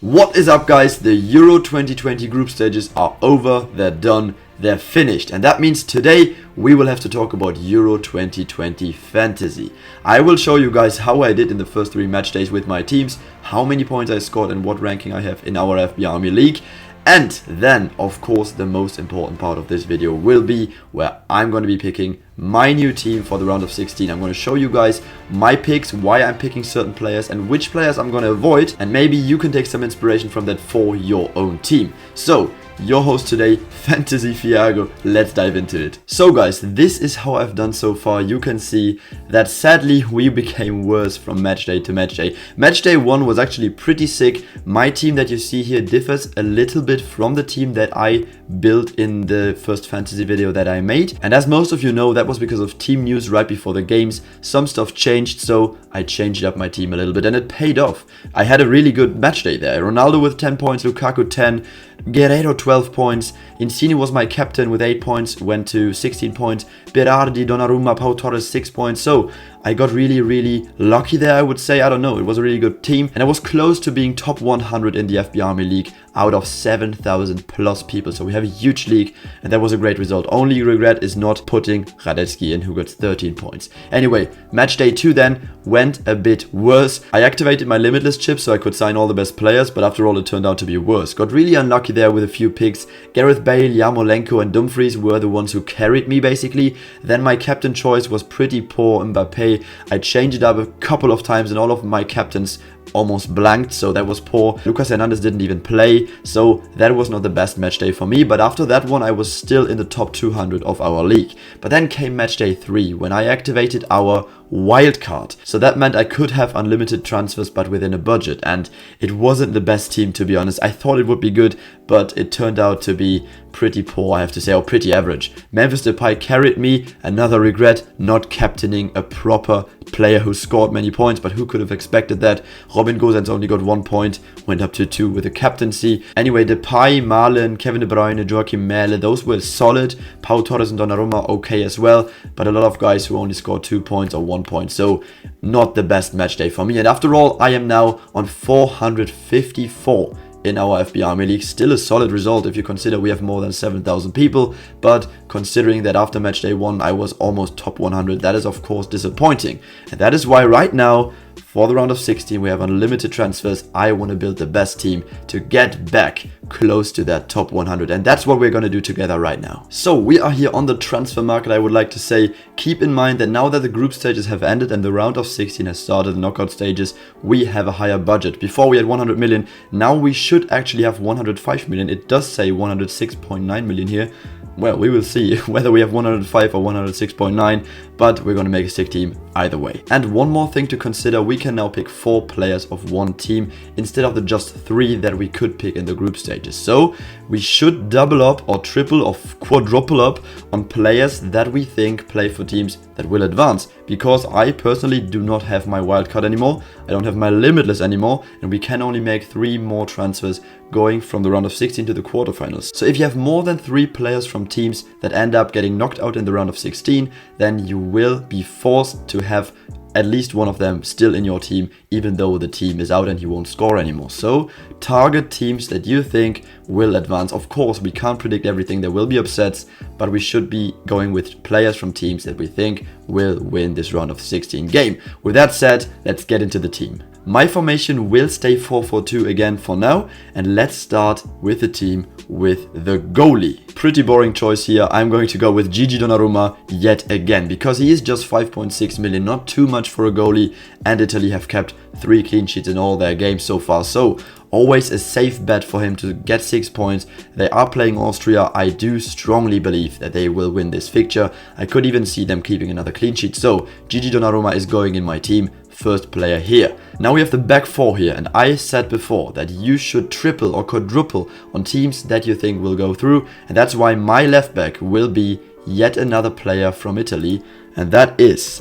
What is up, guys? The Euro 2020 group stages are over, they're done, they're finished, and that means today we will have to talk about Euro 2020 fantasy. I will show you guys how I did in the first 3 match days with my teams, how many points I scored and what ranking I have in our FBArmy league. And then, of course, the most important part of this video will be where I'm going to be picking my new team for the round of 16. I'm going to show you guys my picks, why I'm picking certain players and which players I'm going to avoid. And maybe you can take some inspiration from that for your own team. So, your host today, Fantasy Fiago. Let's dive into it. So guys, this is how I've done so far. You can see that sadly we became worse from match day to match day. Match day 1 was actually pretty sick. My team that you see here differs a little bit from the team that I built in the first fantasy video that I made. And as most of you know, that was because of team news right before the games. Some stuff changed, so I changed up my team a little bit and it paid off. I had a really good match day there. Ronaldo with 10 points, Lukaku 10, Guerreiro 12 points, Insigne was my captain with 8 points, went to 16 points, Berardi, Donnarumma, Pau Torres 6 points, so I got really lucky there, I would say. I don't know, it was a really good team and I was close to being top 100 in the FBArmy league out of 7,000 plus people, so we have a huge league and that was a great result. Only regret is not putting Radetzky in, who got 13 points. Anyway, match day 2 then went a bit worse. I activated my limitless chip so I could sign all the best players, but after all it turned out to be worse. Got really unlucky there with a few picks. Gareth Bale, Yarmolenko and Dumfries were the ones who carried me basically. Then my captain choice was pretty poor, Mbappe. I changed it up a couple of times and all of my captains almost blanked, so that was poor. Lucas Hernandez didn't even play, so that was not the best match day for me, but after that one I was still in the top 200 of our league. But then came match day 3 when I activated our wildcard, so that meant I could have unlimited transfers but within a budget, and it wasn't the best team, to be honest. I thought it would be good, but it turned out to be pretty poor, I have to say, or pretty average. Memphis Depay carried me. Another regret, not captaining a proper player who scored many points, but who could have expected that? Robin Gosens only got 1 point, went up to 2 with the captaincy. Anyway, Depay, Malen, Kevin De Bruyne, Joachim Mähle, those were solid. Pau Torres and Donnarumma okay as well, but a lot of guys who only scored 2 points or 1 point, so not the best match day for me. And after all, I am now on 454 in our FBArmy league. Still a solid result if you consider we have more than 7,000 people, but considering that after match day 1 I was almost top 100, that is of course disappointing. And that is why right now for the round of 16 we have unlimited transfers. I want to build the best team to get back close to that top 100, and that's what we're going to do together right now. So we are here on the transfer market. I would like to say, keep in mind that now that the group stages have ended and the round of 16 has started, the knockout stages, we have a higher budget. Before we had 100 million, now we should actually have 105 million. It does say 106.9 million here. Well, we will see whether we have 105 or 106.9, but we're going to make a sick team either way. And one more thing to consider, we can now pick 4 players of one team instead of the just 3 that we could pick in the group stages. So we should double up or triple or quadruple up on players that we think play for teams that will advance, because I personally do not have my wildcard anymore, I don't have my limitless anymore, and we can only make 3 more transfers going from the round of 16 to the quarterfinals. So if you have more than 3 players from teams that end up getting knocked out in the round of 16, then you will be forced to have at least one of them still in your team, even though the team is out and he won't score anymore. So target teams that you think will advance. Of course, we can't predict everything, there will be upsets, but we should be going with players from teams that we think will win this round of 16 game. With that said, let's get into the team. My formation will stay 4-4-2 again for now, and let's start with the team with the goalie. Pretty boring choice here. I'm going to go with Gigi Donnarumma yet again, because he is just 5.6 million, not too much for a goalie, and Italy have kept 3 clean sheets in all their games so far, so always a safe bet for him to get 6 points. They are playing Austria. I do strongly believe that they will win this fixture. I could even see them keeping another clean sheet, so Gigi Donnarumma is going in my team. First player here. Now we have the back 4 here, and I said before that you should triple or quadruple on teams that you think will go through, and that's why my left back will be yet another player from Italy, and that is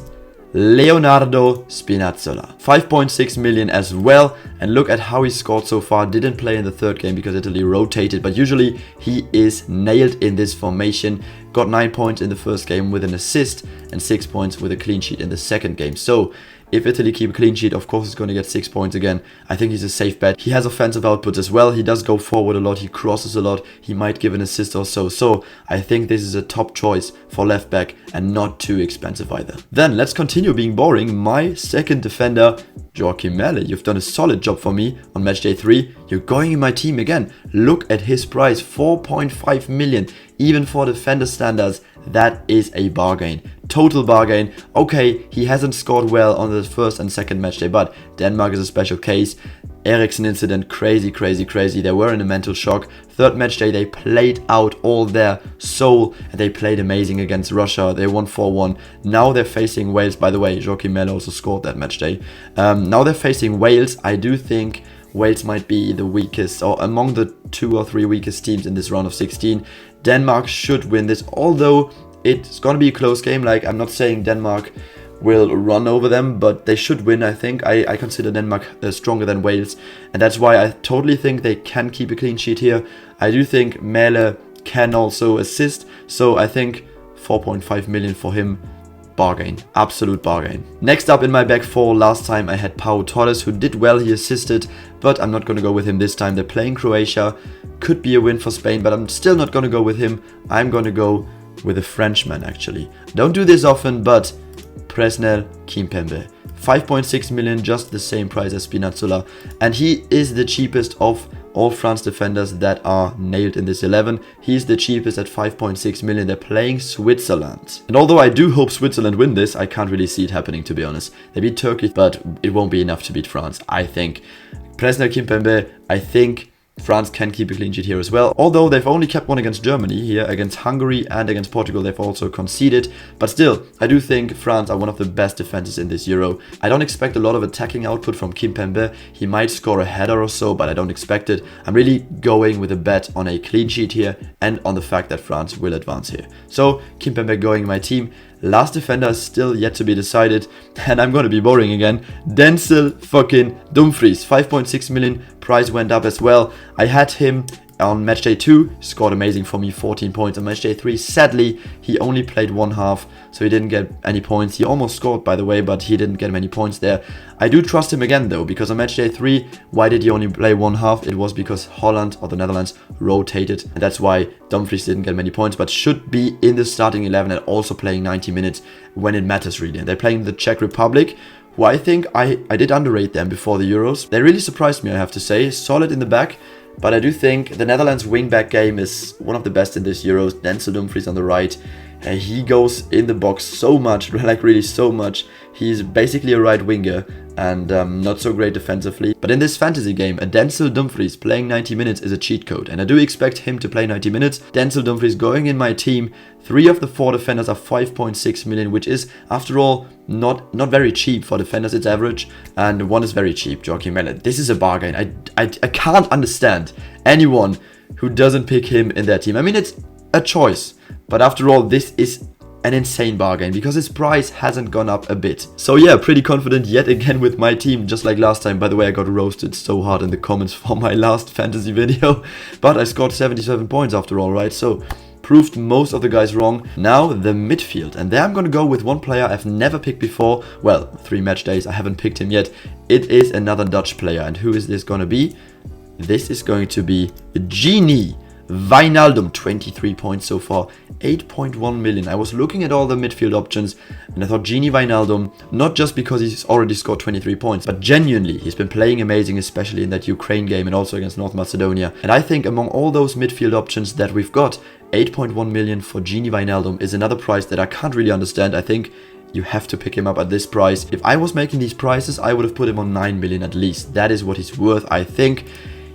Leonardo Spinazzola. 5.6 million as well, and look at how he scored so far. Didn't play in the third game because Italy rotated, but usually he is nailed in this formation. got 9 points in the first game with an assist and 6 points with a clean sheet in the second game. So if Italy keep a clean sheet, of course he's going to get 6 points again. I think he's a safe bet. He has offensive outputs as well. He does go forward a lot. He crosses a lot. He might give an assist or so. So I think this is a top choice for left back and not too expensive either. Then let's continue being boring. My second defender, Joachim Merle. You've done a solid job for me on Matchday 3. You're going in my team again. Look at his price, 4.5 million. Even for defender standards, that is a bargain. Total bargain. Okay, he hasn't scored well on the first and second matchday, but Denmark is a special case. Eriksen incident, crazy. They were in a mental shock. Third matchday, they played out all their soul and they played amazing against Russia. They won 4-1. Now they're facing Wales. By the way, Joachim Merle also scored that matchday. Now they're facing Wales. I do think Wales might be the weakest, or among the 2 or 3 weakest teams in this round of 16. Denmark should win this, although it's going to be a close game. Like, I'm not saying Denmark will run over them, but they should win, I think. I consider Denmark stronger than Wales, and that's why I totally think they can keep a clean sheet here. I do think Mele can also assist, so I think 4.5 million for him. Bargain. Absolute bargain. Next up in my back four, last time I had Pau Torres, who did well. He assisted, but I'm not going to go with him this time. They're playing Croatia. Could be a win for Spain, but I'm still not going to go with him. I'm going to go with a Frenchman, actually. Don't do this often, but Presnel Kimpembe. 5.6 million, just the same price as Spinazzola. And he is the cheapest of all France defenders that are nailed in this 11. He's the cheapest at 5.6 million. They're playing Switzerland. And although I do hope Switzerland win this, I can't really see it happening, to be honest. They beat Turkey, but it won't be enough to beat France, I think. Presnel Kimpembe, I think France can keep a clean sheet here as well. Although they've only kept one against Germany here, against Hungary and against Portugal they've also conceded. But still, I do think France are one of the best defenses in this Euro. I don't expect a lot of attacking output from Kimpembe. He might score a header or so, but I don't expect it. I'm really going with a bet on a clean sheet here and on the fact that France will advance here. So Kimpembe going in my team. Last defender is still yet to be decided, and I'm going to be boring again. Denzel fucking Dumfries, 5.6 million, price went up as well. I had him on matchday 2, scored amazing for me, 14 points. On matchday 3, sadly, he only played one half, so he didn't get any points. He almost scored, by the way, but he didn't get many points there. I do trust him again, though, because on matchday 3, why did he only play one half? It was because Holland, or the Netherlands, rotated, and that's why Dumfries didn't get many points, but should be in the starting 11 and also playing 90 minutes when it matters, really. And they're playing the Czech Republic, who I think I did underrate them before the Euros. They really surprised me, I have to say. Solid in the back. But I do think the Netherlands wing-back game is one of the best in this Euros. Denzel Dumfries on the right. He goes in the box so much, like really so much. He's basically a right winger and not so great defensively. But in this fantasy game, a Denzel Dumfries playing 90 minutes is a cheat code. And I do expect him to play 90 minutes. Denzel Dumfries going in my team. 3 of the 4 defenders are 5.6 million, which is, after all, not very cheap for defenders. It's average. And one is very cheap, Joachim Merle. This is a bargain. I can't understand anyone who doesn't pick him in their team. I mean, it's a choice. But after all, this is an insane bargain because his price hasn't gone up a bit. So yeah, pretty confident yet again with my team, just like last time. By the way, I got roasted so hard in the comments for my last fantasy video. But I scored 77 points after all, right? So proved most of the guys wrong. Now the midfield, and there I'm going to go with one player I've never picked before. Well, 3 match days, I haven't picked him yet. It is another Dutch player, and who is this going to be? This is going to be Gini Wijnaldum, 23 points so far, 8.1 million. I was looking at all the midfield options and I thought Gini Wijnaldum, not just because he's already scored 23 points, but genuinely he's been playing amazing, especially in that Ukraine game and also against North Macedonia. And I think among all those midfield options that we've got, 8.1 million for Gini Wijnaldum is another price that I can't really understand. I think you have to pick him up at this price. If I was making these prices, I would have put him on 9 million at least. That is what he's worth, I think.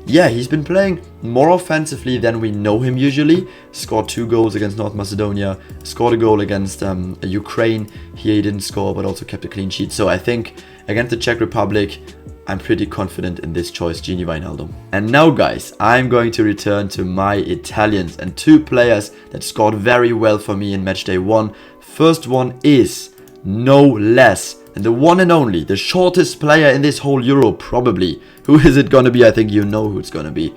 Yeah, he's been playing more offensively than we know him usually. Scored 2 goals against North Macedonia. Scored a goal against Ukraine. Here he didn't score, but also kept a clean sheet. So I think against the Czech Republic, I'm pretty confident in this choice, Gini Wijnaldum. And now, guys, I'm going to return to my Italians and 2 players that scored very well for me in matchday 1. First one is no less and the one and only, the shortest player in this whole Euro, probably. Who is it gonna be? I think you know who it's gonna be.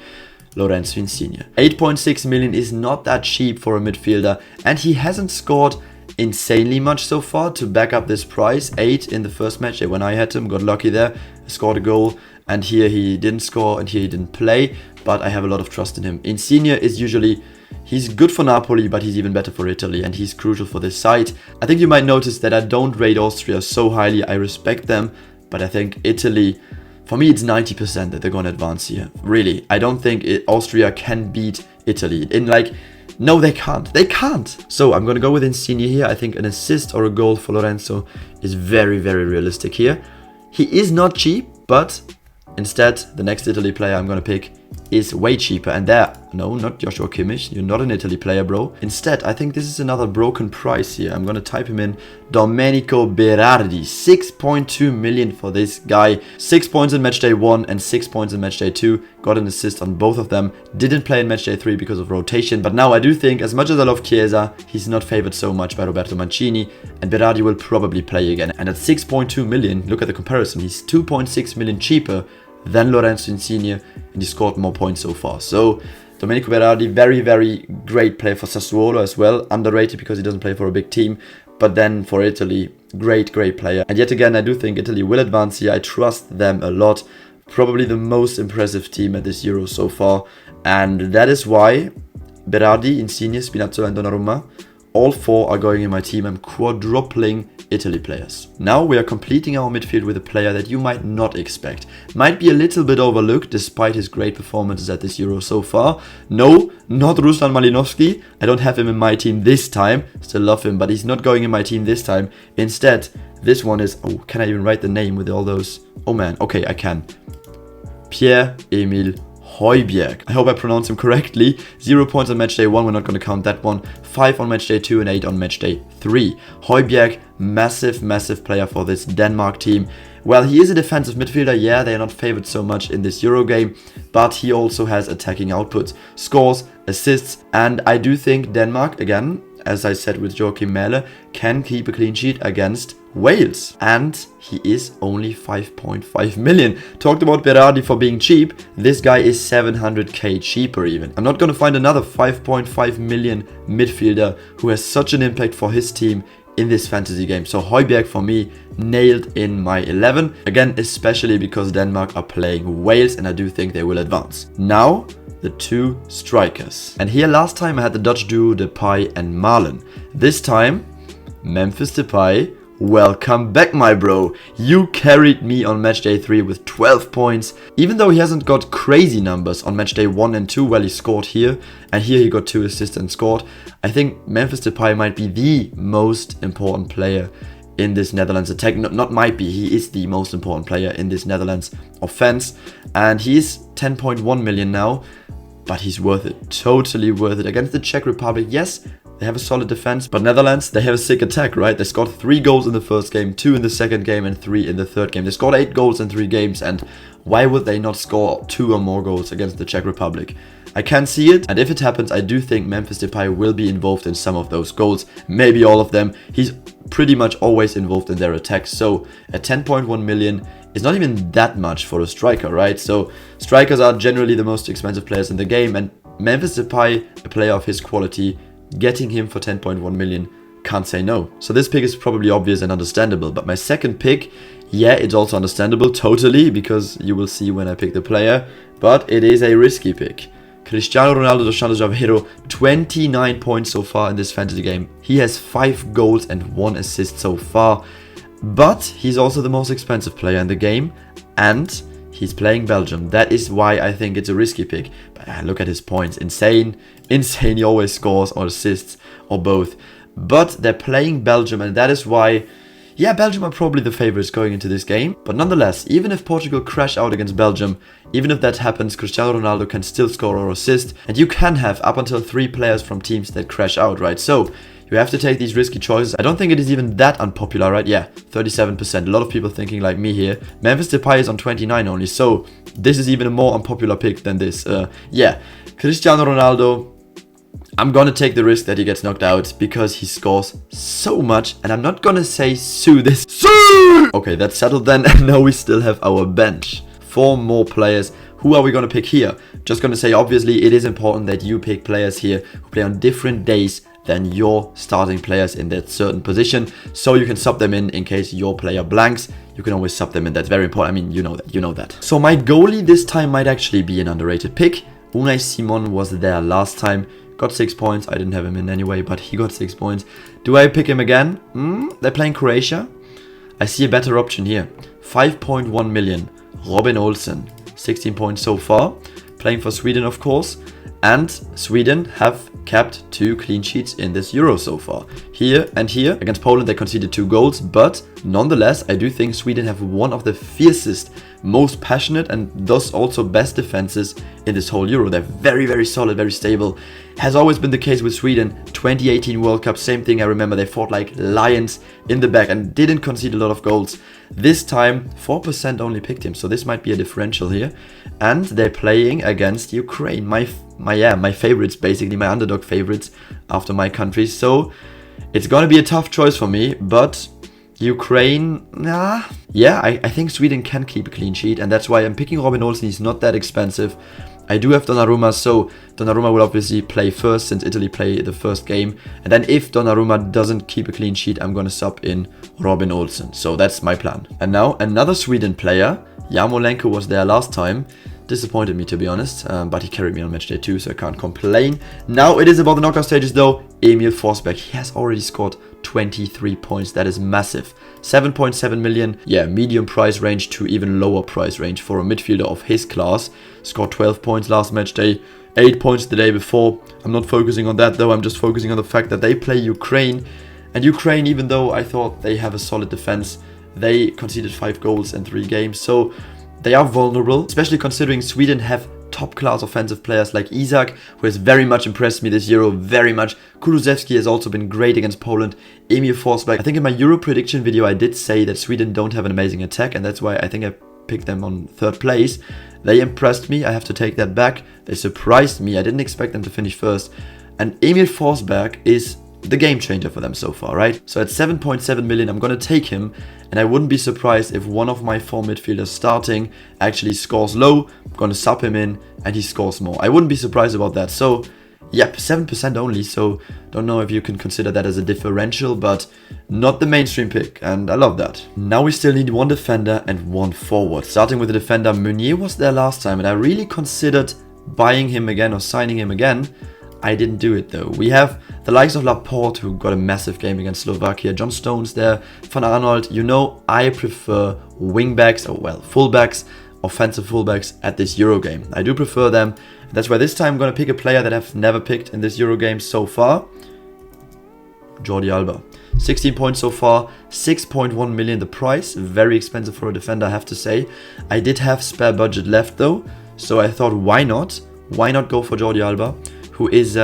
Lorenzo Insigne. 8.6 million is not that cheap for a midfielder, and he hasn't scored insanely much so far to back up this price. 8 in the first match when I had him, got lucky there, scored a goal, and here he didn't score and here he didn't play, but I have a lot of trust in him. Insigne is usually, he's good for Napoli, but he's even better for Italy, and he's crucial for this side. I think you might notice that I don't rate Austria so highly. I respect them, but I think Italy, for me, it's 90% that they're going to advance here. Really, I don't think Austria can beat Italy. No, they can't. They can't. So I'm going to go with Insigne here. I think an assist or a goal for Lorenzo is very, very realistic here. He is not cheap, but instead, the next Italy player I'm going to pick is way cheaper. And no, not Joshua Kimmich. You're not an Italy player, bro. Instead, I think this is another broken price here. I'm going to type him in. Domenico Berardi. 6.2 million for this guy. 6 points in matchday 1 and 6 points in matchday 2. Got an assist on both of them. Didn't play in matchday 3 because of rotation. But now I do think, as much as I love Chiesa, he's not favored so much by Roberto Mancini. And Berardi will probably play again. And at 6.2 million, look at the comparison. He's 2.6 million cheaper than Lorenzo Insigne, and he scored more points so far. So Domenico Berardi, very, very great player for Sassuolo as well. Underrated because he doesn't play for a big team. But then for Italy, great, great player. And yet again, I do think Italy will advance here. I trust them a lot. Probably the most impressive team at this Euro so far. And that is why Berardi, Insigne, Spinazzola and Donnarumma, all 4 are going in my team. I'm quadrupling Italy players. Now we are completing our midfield with a player that you might not expect. Might be a little bit overlooked despite his great performances at this Euro so far. No, not Ruslan Malinovsky. I don't have him in my team this time. Still love him, but he's not going in my team this time. Instead, this one is... Oh, can I even write the name with all those? Oh man, okay, I can. Pierre-Emile Højbjerg. I hope I pronounce him correctly. 0 points on matchday 1, we're not going to count that one. 5 on matchday 2 and 8 on matchday 3. Højbjerg, massive, massive player for this Denmark team. Well, he is a defensive midfielder. Yeah, they are not favored so much in this Euro game, but he also has attacking output, scores, assists, and I do think Denmark, again, as I said with Joachim Mähle, can keep a clean sheet against Wales. And he is only 5.5 million. Talked about Berardi for being cheap. This guy is 700k cheaper even. I'm not going to find another 5.5 million midfielder who has such an impact for his team in this fantasy game. So Højbjerg for me nailed in my 11. Again, especially because Denmark are playing Wales and I do think they will advance. Now, the 2 strikers. And here last time I had the Dutch duo Depay and Malen. This time, Memphis Depay, welcome back my bro. You carried me on matchday 3 with 12 points. Even though he hasn't got crazy numbers on matchday 1 and 2, well he scored here. And here he got 2 assists and scored. I think Memphis Depay might be the most important player in this Netherlands attack. Not might be, he is the most important player in this Netherlands offense. And he is 10.1 million now. But he's worth it, totally worth it. Against the Czech Republic, yes, they have a solid defense, but Netherlands, they have a sick attack, right? They scored 3 goals in the first game, 2 in the second game, and 3 in the third game. They scored 8 goals in 3 games, and why would they not score 2 or more goals against the Czech Republic? I can see it, and if it happens, I do think Memphis Depay will be involved in some of those goals, maybe all of them. He's pretty much always involved in their attacks, so at 10.1 million, it's not even that much for a striker, right? So strikers are generally the most expensive players in the game, and Memphis Depay, a player of his quality, getting him for 10.1 million, can't say no. So this pick is probably obvious and understandable, but my second pick, yeah, it's also understandable, totally, because you will see when I pick the player, but it is a risky pick. Cristiano Ronaldo dos Santos Aveiro, 29 points so far in this fantasy game. He has 5 goals and 1 assist so far. But he's also the most expensive player in the game, and he's playing Belgium. That is why I think it's a risky pick. But look at his points. Insane. He always scores or assists or both. But they're playing Belgium, and that is why, yeah, Belgium are probably the favorites going into this game. But nonetheless, even if Portugal crash out against Belgium, even if that happens, Cristiano Ronaldo can still score or assist. And you can have up until 3 players from teams that crash out, right? So you have to take these risky choices. I don't think it is even that unpopular, right? Yeah, 37%. A lot of people thinking like me here. Memphis Depay is on 29 only, so this is even a more unpopular pick than this. Yeah, Cristiano Ronaldo, I'm gonna take the risk that he gets knocked out because he scores so much, and I'm not gonna say sue this. Sue! Okay, that's settled then, and now we still have our bench. 4 more players. Who are we gonna pick here? Just gonna say, obviously, it is important that you pick players here who play on different days than your starting players in that certain position, so you can sub them in case your player blanks. You can always sub them in. That's very important. I mean, you know that. So my goalie this time might actually be an underrated pick. Unai Simon was there last time. Got 6 points. I didn't have him in anyway, but he got 6 points. Do I pick him again? They're playing Croatia. I see a better option here. 5.1 million. Robin Olsen. 16 points so far. Playing for Sweden, of course. And Sweden have kept 2 clean sheets in this Euro so far. Here and here. Against Poland, they conceded 2 goals. But nonetheless, I do think Sweden have one of the fiercest, most passionate, and thus also best defenses in this whole Euro. They're very, very solid, very stable. Has always been the case with Sweden. 2018 World Cup, same thing. I remember they fought like lions in the back and didn't concede a lot of goals. This time, 4% only picked him, so this might be a differential here. And they're playing against Ukraine, my favorites, basically my underdog favorites after my country. So it's gonna be a tough choice for me, but Ukraine, yeah, I think Sweden can keep a clean sheet, and that's why I'm picking Robin Olsen. He's not that expensive. I do have Donnarumma, so Donnarumma will obviously play first since Italy play the first game. And then if Donnarumma doesn't keep a clean sheet, I'm gonna sub in Robin Olsen. So that's my plan. And now another Sweden player. Yarmolenko was there last time. Disappointed me, to be honest, but he carried me on matchday too, so I can't complain. Now it is about the knockout stages though. Emil Forsberg, he has already scored 23 points. That is massive. 7.7 million. Yeah, medium price range to even lower price range for a midfielder of his class. Scored 12 points last match day, 8 points the day before. I'm not focusing on that though. I'm just focusing on the fact that they play Ukraine. And Ukraine, even though I thought they have a solid defense, they conceded 5 goals in 3 games. So they are vulnerable, especially considering Sweden have top-class offensive players like Isak, who has very much impressed me this Euro, very much. Kulusevski has also been great against Poland. Emil Forsberg. I think in my Euro prediction video, I did say that Sweden don't have an amazing attack, and that's why I think I picked them on 3rd place. They impressed me, I have to take that back. They surprised me, I didn't expect them to finish first. And Emil Forsberg is the game changer for them so far, right? So at 7.7 million, I'm gonna take him, and I wouldn't be surprised if one of my 4 midfielders starting actually scores low. I'm gonna sub him in and he scores more. I wouldn't be surprised about that. So yep, 7% only, so don't know if you can consider that as a differential, but not the mainstream pick, and I love that. Now we still need 1 defender and 1 forward. Starting with the defender, Meunier was there last time, and I really considered buying him again or signing him again. I didn't do it though. We have the likes of Laporte, who got a massive game against Slovakia. John Stones there. Van Arnold. You know, I prefer wingbacks, or well, fullbacks, offensive fullbacks at this Euro game. I do prefer them. That's why this time I'm going to pick a player that I've never picked in this Euro game so far. Jordi Alba. 16 points so far, 6.1 million the price. Very expensive for a defender, I have to say. I did have spare budget left though, so I thought, why not? Why not go for Jordi Alba, who is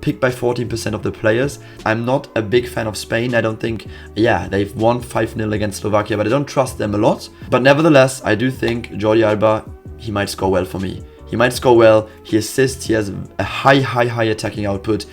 picked by 14% of the players. I'm not a big fan of Spain. I don't think, yeah, they've won 5-0 against Slovakia, but I don't trust them a lot. But nevertheless, I do think Jordi Alba, he might score well for me. He might score well, he assists, he has a high attacking output.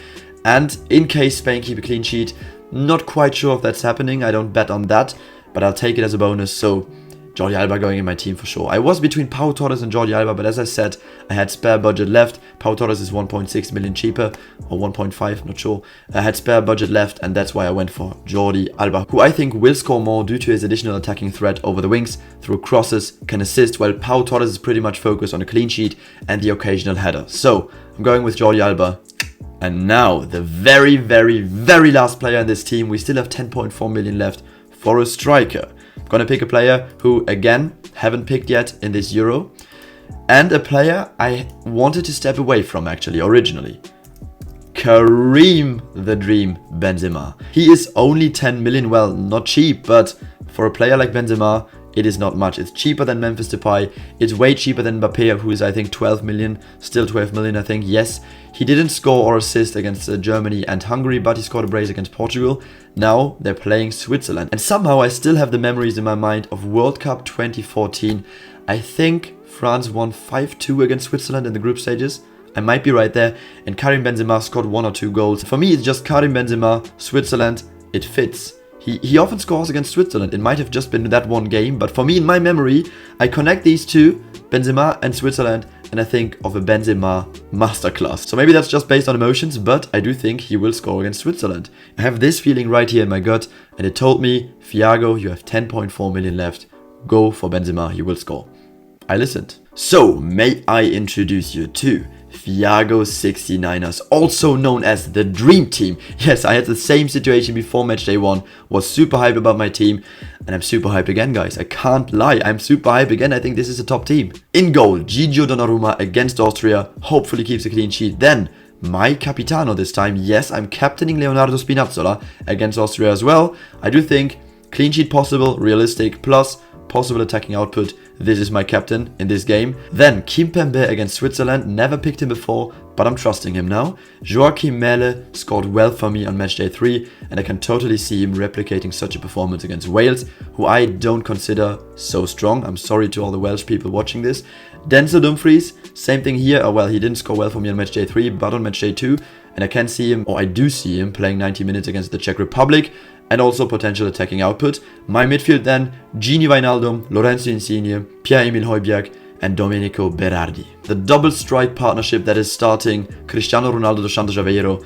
And in case Spain keep a clean sheet, not quite sure if that's happening. I don't bet on that, but I'll take it as a bonus. So Jordi Alba going in my team for sure. I was between Pau Torres and Jordi Alba, but as I said, I had spare budget left. Pau Torres is 1.6 million cheaper, or 1.5, not sure. I had spare budget left, and that's why I went for Jordi Alba, who I think will score more due to his additional attacking threat over the wings, through crosses, can assist, while Pau Torres is pretty much focused on a clean sheet and the occasional header. So I'm going with Jordi Alba. And now the very last player in this team. We still have 10.4 million left for a striker. Gonna pick a player who, again, haven't picked yet in this Euro. And a player I wanted to step away from, actually, originally. Karim the Dream Benzema. He is only 10 million, well, not cheap, but for a player like Benzema, it is not much. It's cheaper than Memphis Depay. It's way cheaper than Mbappé, who is, I think, 12 million. Still 12 million, I think. Yes, he didn't score or assist against Germany and Hungary, but he scored a brace against Portugal. Now they're playing Switzerland. And somehow I still have the memories in my mind of World Cup 2014. I think France won 5-2 against Switzerland in the group stages. I might be right there. And Karim Benzema scored 1 or 2 goals. For me, it's just Karim Benzema, Switzerland. It fits. He often scores against Switzerland. It might have just been that one game, but for me, in my memory, I connect these two, Benzema and Switzerland, and I think of a Benzema masterclass. So maybe that's just based on emotions, but I do think he will score against Switzerland. I have this feeling right here in my gut, and it told me, Fiago, you have 10.4 million left. Go for Benzema, he will score. I listened. So, may I introduce you to Fiago 69ers, also known as the Dream Team. Yes, I had the same situation before Matchday 1, was super hyped about my team, and I'm super hyped again, guys. I can't lie, I'm super hyped again. I think this is a top team. In goal, Gigio Donnarumma against Austria, hopefully keeps a clean sheet. Then, my capitano this time. Yes, I'm captaining Leonardo Spinazzola against Austria as well. I do think clean sheet possible, realistic, plus possible attacking output. This is my captain in this game. Then Kimpembe against Switzerland. Never picked him before, but I'm trusting him now. Joachim Mele scored well for me on Matchday 3, and I can totally see him replicating such a performance against Wales, who I don't consider so strong. I'm sorry to all the Welsh people watching this. Denzel Dumfries, same thing here. Oh, well, he didn't score well for me on Matchday 3, but on Matchday 2. And I can see him, or I do see him, playing 90 minutes against the Czech Republic, and also potential attacking output. My midfield then, Gini Wijnaldum, Lorenzo Insigne, Pierre-Emile Højbjerg, and Domenico Berardi. The double strike partnership that is starting, Cristiano Ronaldo dos Santos Aveiro,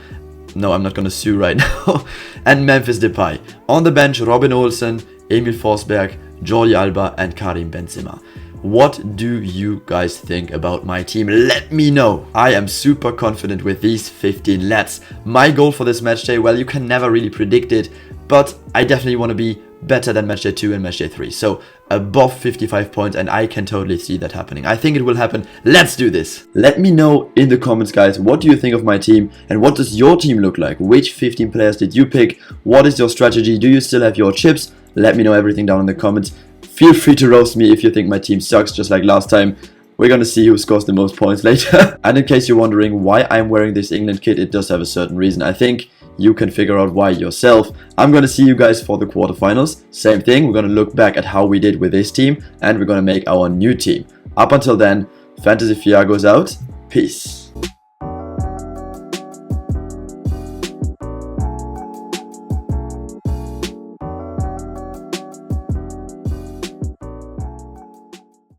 no, I'm not gonna sue right now, and Memphis Depay. On the bench, Robin Olsen, Emil Forsberg, Jordi Alba, and Karim Benzema. What do you guys think about my team? Let me know. I am super confident with these 15 lads. My goal for this matchday, well, you can never really predict it, but I definitely want to be better than matchday 2 and matchday 3. So above 55 points, and I can totally see that happening. I think it will happen. Let's do this. Let me know in the comments, guys, what do you think of my team and what does your team look like? Which 15 players did you pick? What is your strategy? Do you still have your chips? Let me know everything down in the comments. Feel free to roast me if you think my team sucks, just like last time. We're gonna see who scores the most points later. And in case you're wondering why I'm wearing this England kit, it does have a certain reason. I think you can figure out why yourself. I'm gonna see you guys for the quarterfinals. Same thing, we're gonna look back at how we did with this team, and we're gonna make our new team. Up until then, Fantasy Fiago's out. Peace.